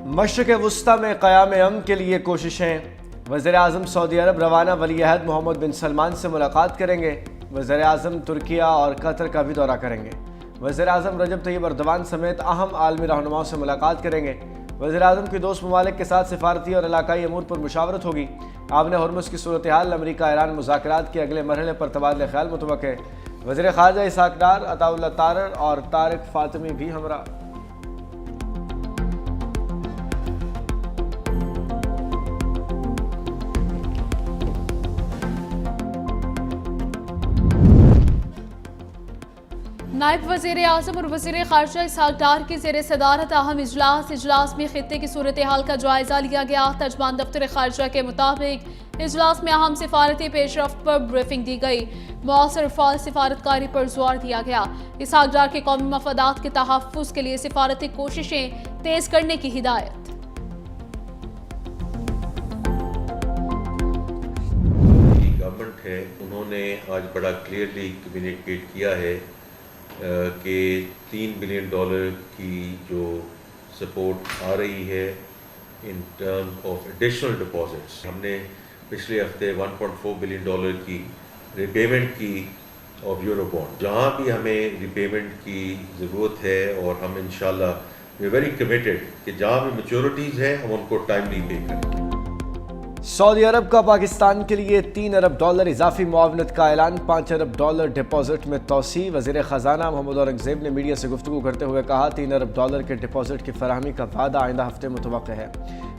मशरिक़ वुस्ता में क़याम अमन के लिए कोशिशें। वज़ीर-ए-आज़म सऊदी अरब रवाना वली-ए-अहद मोहम्मद बिन सलमान से मुलाकात करेंगे। वज़ीर-ए-आज़म तुर्किया और कतर का भी दौरा करेंगे। वज़ीर-ए-आज़म रजब तैयब अर्दवान समेत अहम आलमी रहनुमाओं से मुलाकात करेंगे। वज़ीर-ए-आज़म की दोस्त ममालिक के साथ सिफारती और इलाकाई अमूर पर मुशावरत होगी। आबने हुर्मुज़ की सूरत हाल, अमरीका ईरान मुज़ाकरात के अगले मरहले पर तबादले ख्याल मुतवक्के। वज़ीर ख़ारजा इसहाक़ डार, अताउल्लाह तारर और तारिक फ़ातिमी भी हमरा। नायब वज़ीर आज़म और वज़ीर ख़ारजा इसहाक़ डार की ज़ेर सदारत अहम इजलास में खित्ते की सूरत हाल का जायज़ा लिया गया। तर्जमान दफ्तर ख़ारजा के मुताबिक इजलास में अहम सिफारती पेशरफ्त पर ब्रीफिंग दी गई। मौसर फ़ाल सिफारतकारी पर जोर दिया गया। इसहाक़ डार के कौमी मफादात के तहफ़्फ़ुज़ के लिए सिफारती कोशिशें तेज़ करने की हिदायत। गवर्नमेंट है, उन्होंने आज बड़ा क्लियरली कम्युनिकेट किया है कि $3 बिलियन की जो सपोर्ट आ रही है in terms of additional deposits. हमने पिछले हफ्ते $1.4 बिलियन की रिपेमेंट की ऑफ यूरो बॉन्ड। जहाँ भी हमें रिपेमेंट की ज़रूरत है और हम इंशाल्लाह वी वेरी कमिटेड कि जहाँ भी मैच्योरिटीज़ हैं हम उनको टाइमली पे करेंगे। सऊदी अरब का पाकिस्तान के लिए $3 अरब इजाफी मुआवनत का ऐलान। $5 अरब डिपॉजिट में तोसी। वज़ीर ख़जाना मोहम्मद औरंगज़ेब ने मीडिया से गुफ्तगू करते हुए कहा, $3 अरब के डिपॉजिट की फराहमी का वादा आइंदा हफ्ते मुतवक्के है।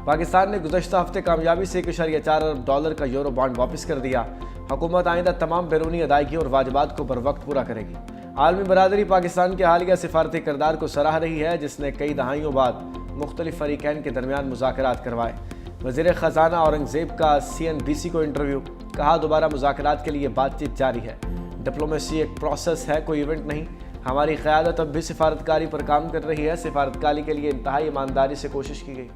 पाकिस्तान ने गुज़श्ता हफ्ते कामयाबी से $1.4 अरब का यूरो बॉन्ड वापस कर दिया। हुकूमत आइंदा तमाम बैरूनी अदायगियों और वाजिबात को बर वक्त पूरा करेगी। आलमी बरादरी पाकिस्तान के हालिया सिफारती किरदार को सराह रही है, जिसने कई दहाइयों बाद मुख्तलिफ फरीकैन के दरमियान मुज़ाकरात करवाए। वज़ीर ख़जाना औरंगज़ेब का CNBC को इंटरव्यू। कहा, दोबारा मुज़ाकरात के लिए बातचीत जारी है। डिप्लोमेसी एक प्रोसेस है, कोई इवेंट नहीं। हमारी क़यादत अब भी सिफारतकारी पर काम कर रही है। सिफारतकारी के लिए इंतहाई ईमानदारी से कोशिश की गई।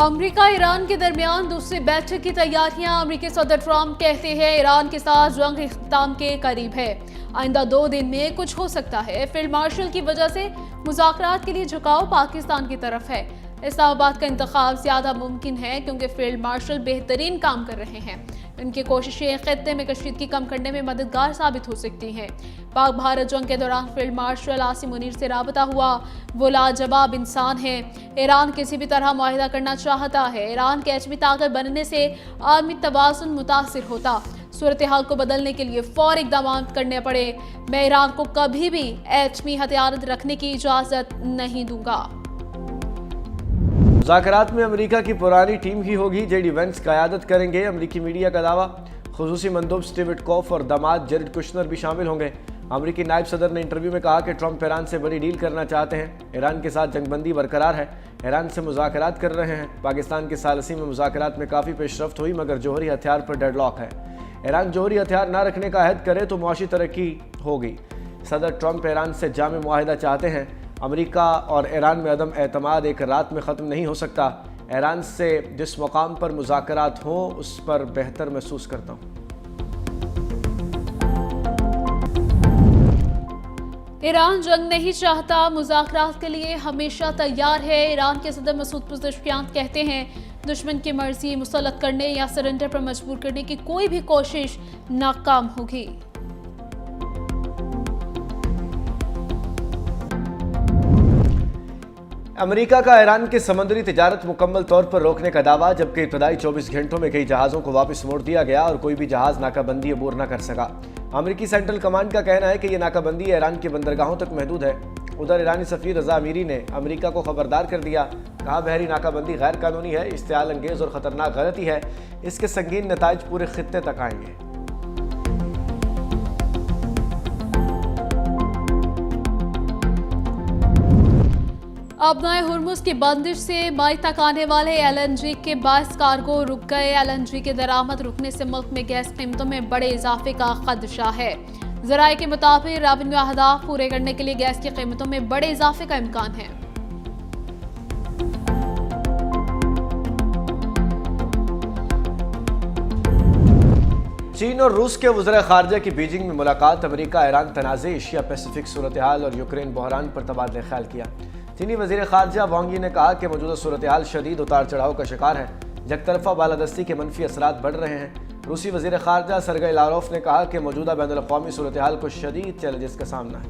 अमेरिका ईरान के दरमियान दूसरी बैठक की तैयारियां। अमेरिकी सदर ट्रंप कहते हैं ईरान के साथ जंग इख्तिताम के करीब है। आइंदा 2 दिन में कुछ हो सकता है। फील्ड मार्शल की वजह से मुज़ाकरात के लिए झुकाव पाकिस्तान की तरफ है। इस्लामाबाद का इंतखाब ज्यादा मुमकिन है क्योंकि फील्ड मार्शल बेहतरीन काम कर रहे हैं। उनकी कोशिशें खित्ते में कशीदगी कम करने में मददगार साबित हो सकती हैं। पाक भारत जंग के दौरान फील्ड मार्शल आसिम मुनीर से राबता हुआ। वो लाजवाब इंसान है। ईरान किसी भी तरह मुआहिदा करना चाहता है। ईरान के एटमी ताकत बनने से आलमी तवाज़ुन मुतासिर होता। सूरत हाल को बदलने के लिए फौरी इक़दाम करने पड़े। मैं ईरान को कभी भी एटमी हथियार रखने की इजाज़त नहीं दूंगा। मुज़ाकरात में अमेरिका की पुरानी टीम ही होगी। JD वेंस क़यादत करेंगे। अमेरिकी मीडिया का दावा। खुसूसी मंदूब स्टीव विटकॉफ और दामाद जेरेड कुशनर भी शामिल होंगे। अमेरिकी नायब सदर ने इंटरव्यू में कहा कि ट्रंप ईरान से बड़ी डील करना चाहते हैं। ईरान के साथ जंगबंदी बरकरार है। ईरान से मुज़ाकरात कर रहे हैं। पाकिस्तान की सालसी में मुज़ाकरात में काफ़ी पेशरफ्त हुई, मगर जौहरी हथियार पर डेडलॉक है। ईरान जौहरी हथियार न रखने का अहद करे तो मुआशी तरक्की होगी। सदर ट्रंप ईरान से जामे मुआहिदा चाहते हैं। अमेरिका और ईरान में अदम एतमाद एक रात में ख़त्म नहीं हो सकता। ईरान से जिस मुकाम पर मुज़ाकरात हों उस पर बेहतर महसूस करता हूँ। ईरान जंग नहीं चाहता, मुज़ाकरात के लिए हमेशा तैयार है। ईरान के सदर मसूद पेज़ेश्कियान कहते हैं, दुश्मन की मर्जी मुसल्लत करने या सरेंडर पर मजबूर करने की कोई भी कोशिश नाकाम होगी। अमेरिका का ईरान के समुद्री तिजारत मुकम्मल तौर पर रोकने का दावा, जबकि इब्तदाई 24 घंटों में कई जहाज़ों को वापस मोड़ दिया गया और कोई भी जहाज़ नाकाबंदी अबूर न कर सका। अमेरिकी सेंट्रल कमांड का कहना है कि यह नाकाबंदी ईरान के बंदरगाहों तक महदूद है। उधर ईरानी सफ़ीर रज़ा अमीरी ने अमेरिका को खबरदार कर दिया। कहा, बहरी नाकाबंदी गैर कानूनी है, इश्तियाल अंगेज़ और ख़तरनाक गलती है। इसके संगीन नताइज पूरे खित्ते तक आएंगे। आबनाए हुर्मुज़ की बंदिश से मई तक आने वाले LNG के 22 कार्गो रुक गए। LNG के दरामद रुकने से मुल्क में गैस कीमतों में बड़े इजाफे का खदशा है। ज़राए के मुताबिक रेवेन्यू अहदाफ पूरे करने के लिए गैस की कीमतों में बड़े इजाफे का इम्कान है। चीन और रूस के वज़ीर ख़ारजा की बीजिंग में मुलाकात। अमेरिका ईरान तनाज़े, एशिया पैसिफिक सूरत हाल और यूक्रेन बहरान पर तबादला ख्याल किया। चीनी वज़ीर ख़ारजा वांग यी ने कहा कि मौजूदा सूरत हाल शदीद उतार चढ़ाव का शिकार है, यकतरफा बालादस्ती के मनफी असरात बढ़ रहे हैं। रूसी वज़ीर ख़ारजा सरगई लारोफ ने कहा कि मौजूदा बैनुल-अक़वामी सूरत हाल को शदीद चैलेंजेस का सामना है।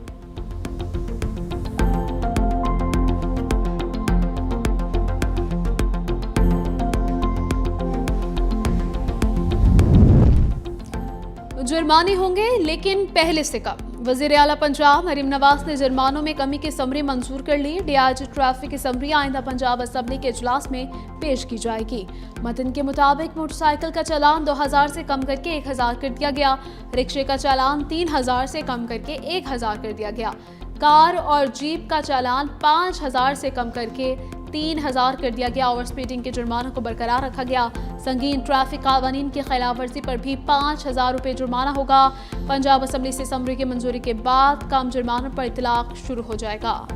जुर्माने होंगे लेकिन पहले से कम। वज़ीर आला पंजाब मरीम नवाज ने जुर्मानों में कमी की समरी मंजूर कर ली। डीआईजी ट्रैफिक की समरी आइंदा पंजाब असम्बली के इजलास में पेश की जाएगी। मतन के मुताबिक मोटरसाइकिल का चालान 2000 से कम करके 1000 कर दिया गया। रिक्शे का चालान 3000 से कम करके 1000 कर दिया गया। कार और जीप का चालान 5000 से कम करके 3000 कर दिया गया। ओवर स्पीडिंग के जुर्मानों को बरकरार रखा गया। संगीन ट्रैफिक कानून की खिलाफ वर्जी पर भी 5000 रुपये जुर्माना होगा। पंजाब असम्बली से समरी की मंजूरी के बाद कम जुर्मानों पर इतलाक शुरू हो जाएगा।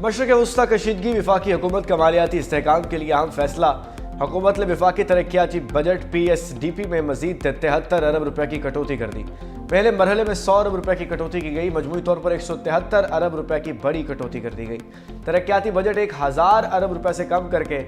मशरक़ वस्ता कशीदगी, वफाकी हुकूमत का मालियाती इस्तेहकाम के लिए अहम फैसला। हुकूमत ने वफाकी तरक्याती बजट PSDP में मजीद 73 अरब रुपए की कटौती कर दी। पहले मरहले में 100 अरब रुपए की कटौती की गई। मजमूई तौर पर 173 अरब रुपए की बड़ी कटौती कर दी गई। तरक्याती बजट 1000 अरब रुपए से कम करके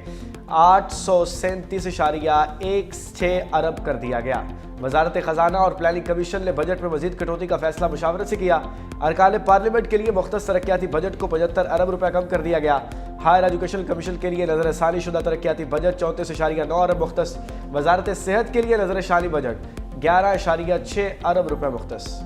837.16 अरब कर दिया गया। वजारत खजाना और प्लानिंग कमीशन ने बजट में मजीद कटौती का फैसला मुशावरत से किया। अरकान पार्लियामेंट के लिए मुख्तस तरक्याती बजट को 75 अरब रुपए कम कर दिया गया। हायर एजुकेशन कमीशन के लिए नजरसानी शुदा तरक्याती बजट 34.9 अरब मुख्तस। वजारत सेहत के लिए नजरसानी बजट 11.6 अरब रुपए मुख्तस।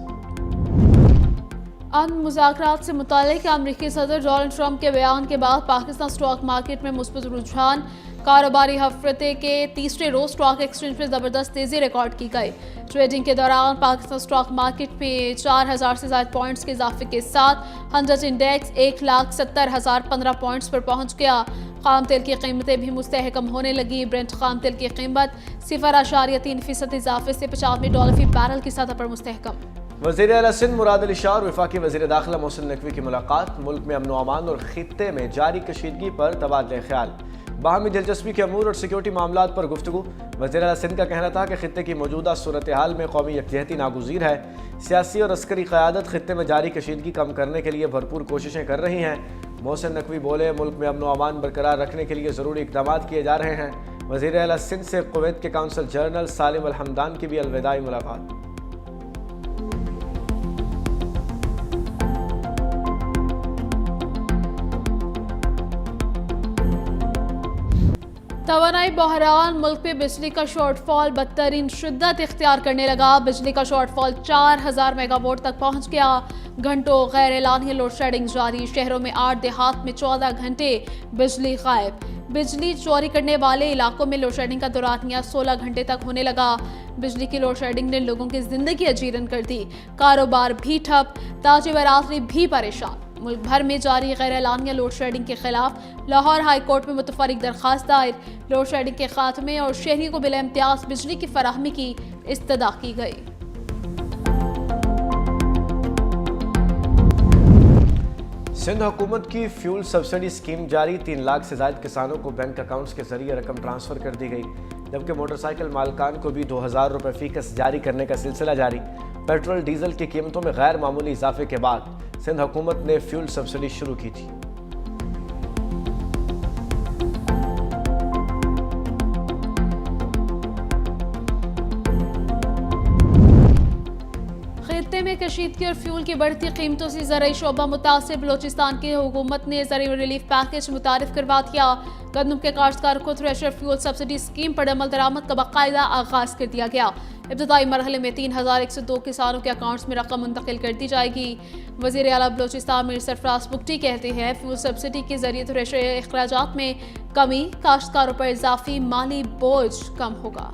मुज़ाकरात से मुताल्लिक़ अमरीकी सदर डोनाल्ड ट्रंप के बयान के बाद पाकिस्तान स्टॉक मार्केट में मुस्बत रुझान। कारोबारी हफ्ते के तीसरे रोज स्टॉक एक्सचेंज में ज़बरदस्त तेज़ी रिकॉर्ड की गई। ट्रेडिंग के दौरान पाकिस्तान स्टॉक मार्केट में 4000 से ज़ायद पॉइंट्स के इजाफे के साथ 100 इंडेक्स 1,70,015 पॉइंट्स पर पहुंच गया। खाम तेल की कीमतें भी मुस्तहकम होने लगी। ब्रेंट खाम तेल की कीमत 0.3% इजाफे से $95 फी बैरल की सतह पर मुस्तहकम। वज़ीर आला सिंध मुराद अली शाह और वफाकी वज़ीर दाखिला मोहसिन नकवी की मुलाकात। मुल्क में अमन व अमान और खित्ते में जारी कशीदगी पर तबादला ख्याल। बाहमी दिलचस्पी के अमूर और सिक्योरिटी मामलात पर गुफ्तगू। वज़ीर आला सिंध का कहना था कि खित्ते की मौजूदा सूरत हाल में कौमी यकजहती नागुज़ीर है। सियासी और अस्करी क़यादत खित्ते में जारी कशीदगी कम करने के लिए भरपूर कोशिशें कर रही हैं। मोहसिन नकवी बोले, मुल्क में अमन व अमान बरकरार रखने के लिए ज़रूरी इक़दाम किए जा रहे हैं। वज़ीर आला सिंध से कुवैत के काउंसल जनरल सालिम अल हमदान की भी अलविदाई मुलाकात। तवानाई बहरान, मुल्क में बिजली का शॉर्टफॉल बदतरीन शिद्दत इख्तियार करने लगा। बिजली का शॉर्टफॉल 4000 मेगावाट तक पहुंच गया। घंटों गैर एलानिया लोड शेडिंग जारी। शहरों में 8, देहात में 14 घंटे बिजली गायब। बिजली चोरी करने वाले इलाकों में लोड शेडिंग का दौरानिया 16 घंटे तक होने लगा। बिजली की लोड शेडिंग ने लोगों की जिंदगी अजीरन कर दी। कारोबार भी ठप, ताजे बरादरी भी परेशान। मुल्क भर में जारी गैर एलानिया लोड शेडिंग के खिलाफ लाहौर हाई कोर्ट में मुतफरिक दरखास्त दायर। लोड शेडिंग के खात्मे और शहरियों को बिला इम्तियाज बिजली की फराहमी की इस्तदा की गई। सिंध हुकूमत की फ्यूल सब्सिडी स्कीम जारी। 3 लाख से ज़ायद किसानों को बैंक अकाउंट्स के जरिए रकम ट्रांसफ़र कर दी गई। जबकि मोटरसाइकिल मालकान को भी 2000 रुपये फ़ीकस जारी करने का सिलसिला जारी। पेट्रोल डीजल की कीमतों में गैर मामूली इजाफे के बाद सिंध हुकूमत ने फ्यूल सब्सिडी शुरू की थी। खित्ते में कशीदगी और फ्यूल की बढ़ती कीमतों से ज़राई शोबा मुतासिर। बलोचिस्तान की हुकूमत ने ज़राई रिलीफ पैकेज मुतारिफ करवा दिया। गंदम के काश्तकारों को थ्रेशर फ्यूल सब्सिडी स्कीम पर अमल दरामद का बाकायदा आगाज कर दिया गया। इब्तदाई मरहले में 3102 किसानों के अकाउंट्स में रकम मुंतकिल कर दी जाएगी। वज़ीर आला बलोचिस्तान मीर सरफराज बुगटी कहते हैं, फ्यूल सब्सिडी के जरिए थ्रेशर अखराजात में कमी, काश्तकारों पर इजाफी माली बोझ कम होगा।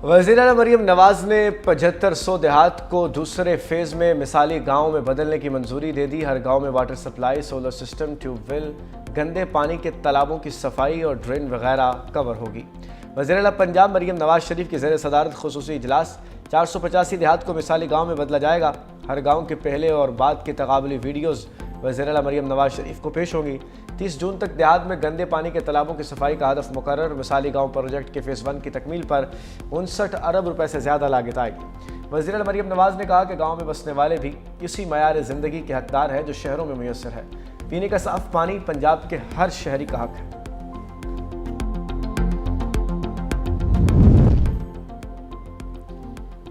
वज़ीर आला मरीम नवाज ने 7500 देहात को दूसरे फेज़ में मिसाली गाँव में बदलने की मंजूरी दे दी। हर गाँव में water supply, solar system, tubewell, गंदे पानी के तालाबों की सफाई और ड्रेन वगैरह कवर होगी। वज़ीर आला पंजाब मरीम नवाज शरीफ की ज़ेर सदारत खुसूसी इजलास। 485 देहात को मिसाली गाँव में बदला जाएगा। हर गाँव के पहले और बाद के तकाबली वीडियोज़ वज़ीर-ए-आला मरीम नवाज शरीफ को पेश होंगी। 30 जून तक देहात में गंदे पानी के तालाबों की सफाई का हदफ मुकर्रर। मिसाली गाँव प्रोजेक्ट के फ़ेज़ 1 की तकमील पर 59 अरब रुपए से ज़्यादा लागत आएगी। वज़ीर-ए-आला मरीम नवाज ने कहा कि गाँव में बसने वाले भी इसी मयार ज़िंदगी के हकदार हैं जो शहरों में मुयस्सर है। पीने का साफ पानी पंजाब के हर शहरी का हक है।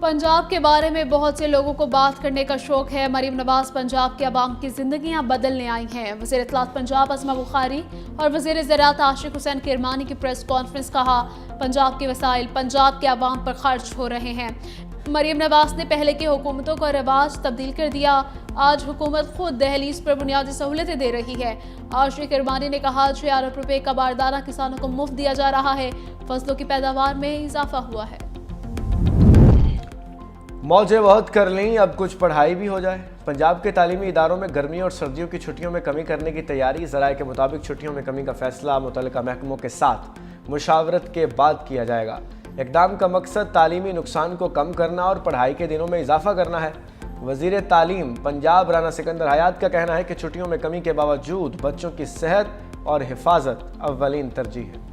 पंजाब के बारे में बहुत से लोगों को बात करने का शौक है। मरीम नवाज पंजाब के अवाम की जिंदगियां बदलने आई हैं। वज़ीर इत्तलात पंजाब अस्मा बुखारी और वज़ीर ज़राअत आशिक हुसैन किरमानी की प्रेस कॉन्फ्रेंस कहा, पंजाब के वसाइल पंजाब के अवाम पर खर्च हो रहे हैं। मरीम नवाज ने पहले की हुकूमतों का रवाज तब्दील कर दिया। आज हुकूमत खुद दहलीज पर बुनियादी सहूलतें दे रही है। आशिक किरमानी ने कहा, 6 अरब रुपए का बारदाना किसानों को मुफ्त दिया जा रहा है। फसलों की पैदावार में इजाफा हुआ है। मौजें बहुत कर लीं, अब कुछ पढ़ाई भी हो जाए। पंजाब के तालीमी इदारों में गर्मियों और सर्दियों की छुट्टियों में कमी करने की तैयारी। ज़राए के मुताबिक छुट्टियों में कमी का फैसला मुतल्लिका महकमों के साथ मुशावरत के बाद किया जाएगा। इक़दाम का मकसद तालीमी नुकसान को कम करना और पढ़ाई के दिनों में इजाफा करना है। वज़ीर तालीम पंजाब राना सिकंदर हयात का कहना है कि छुट्टियों में कमी के बावजूद बच्चों की सेहत और हिफाजत अव्वलीन तरजीह है।